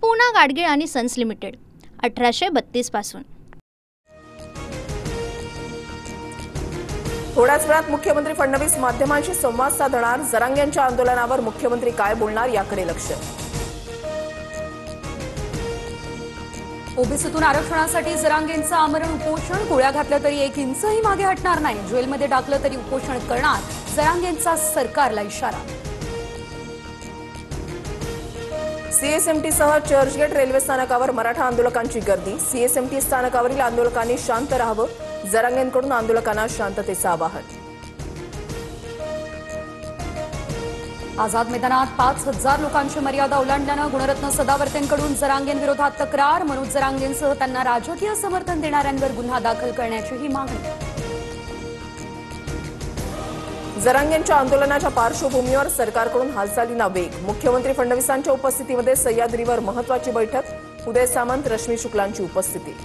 पूना गाडगीळ आणि sons limited 1832 पासून। थोड्याच वेळात मुख्यमंत्री फडणवीस माध्यमांशी संवाद साधणार। जरांगेंच्या आंदोलनावर मुख्यमंत्री काय बोलणार याकडे लक्ष। ओबीसीतून आरक्षणासाठी जरांगेंचं आमरण उपोषण। गोळ्या घातल्या तरी 1 इंचही मागे हटणार नाही। जेलमध्ये टाकलं तरी उपोषण करणार। जरांगेंचा सरकारला इशारा। सीएसएमटीसह चर्चगेट रेल्वे स्थानकावर मराठा आंदोलकांची गर्दी। सीएसएमटी स्थानकावरील आंदोलकांनी शांत राहावं। जरांगेंकडून आंदोलकांना शांततेचं आवाहन। आझाद मैदानात 5000 लोकांची मर्यादा ओलांडल्यानं गुणरत्न सदावर्तेंकडून जरांगेंविरोधात तक्रार। मनोज जरांगेंसह त्यांना राजकीय समर्थन देणाऱ्यांवर गुन्हा दाखल करण्याचीही मागणी। जरांगेंच्या आंदोलनाच्या पार्श्वभूमीवर सरकारकडून हालचालींना वेग। मुख्यमंत्री फडणवीसांच्या उपस्थितीमध्ये सह्याद्रीवर महत्त्वाची बैठक। उदय सामंत, रश्मी शुक्लांची उपस्थिती।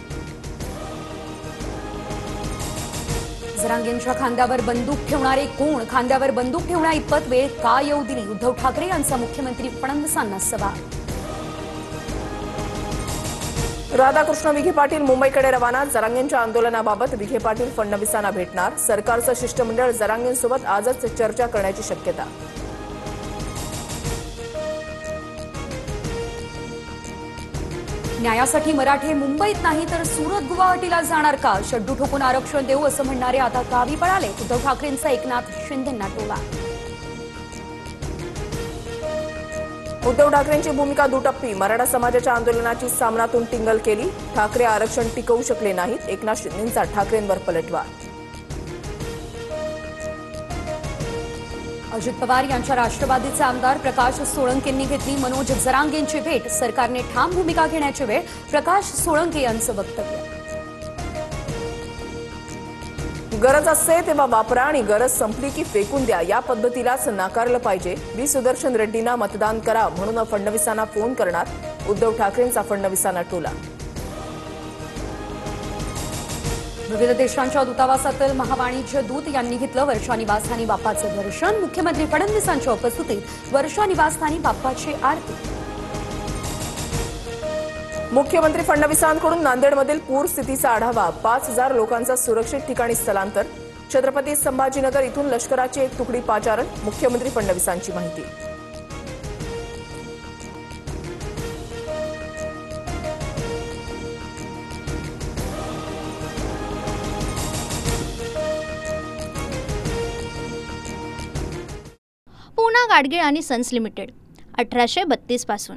जरांगेंच्या खांद्यावर बंदूक ठेवणारे कोण? खांद्यावर बंदूक ठेवण्या इतपत वेळ का येऊ दिली? उद्धव ठाकरे यांचा मुख्यमंत्री फडणवीसांना सवाल। राधाकृष्ण विखे पाटील मुंबईकडे रवाना। जरांगेंच्या आंदोलनाबाबत विखे पाटील फडणवीसांना भेटणार। सरकारचं शिष्टमंडळ जरांगेंसोबत आजच चर्चा करण्याची शक्यता। न्यायासाठी मराठे मुंबईत नाही तर सुरत गुवाहाटीला जाणार का? शड्डू ठोकून आरक्षण देऊ असं म्हणणारे आता गावी पळाले। उद्धव ठाकरेंचा एकनाथ शिंदेंना टोला। उद्धव ठाकरेंची भूमिका दुटप्पी। मराठा समाजाच्या आंदोलनाची सामनातून टिंगल केली। ठाकरे आरक्षण टिकवू शकले नाहीत। एकनाथ शिंदेंचा ठाकरेंवर पलटवार। अजित पवार यांच्या राष्ट्रवादीचे आमदार प्रकाश सोळंकेंनी घेतली मनोज जरांगेंची भेट। सरकारने ठाम भूमिका घेण्याची वेळ। प्रकाश सोळंके यांचं वक्तव्य। गरज असते तेव्हा वापरा आणि गरज संपली की फेकून द्या, या पद्धतीलाच नाकारलं पाहिजे। व्ही सुदर्शन रेड्डींना मतदान करा म्हणून फडणवीसांना फोन करणार। उद्धव ठाकरेंचा फडणवीसांना टोला। विविध देशांच्या दूतावासातील महावाणिज्य दूत यांनी घेतलं वर्षा निवासस्थानी बाप्पाचं दर्शन। मुख्यमंत्री फडणवीसांच्या उपस्थितीत वर्षा निवासस्थानी बाप्पाची आरती। मुख्यमंत्री फडणवीसांकडून नांदेडमधील पूर स्थितीचा आढावा। 5000 लोकांचा सुरक्षित ठिकाणी स्थलांतर। छत्रपती संभाजीनगर इथून लष्कराची एक तुकडी पाचारण। मुख्यमंत्री फडणवीसांची माहिती। पूना गाडगीळ आणि सन्स लिमिटेड 1832 पासून।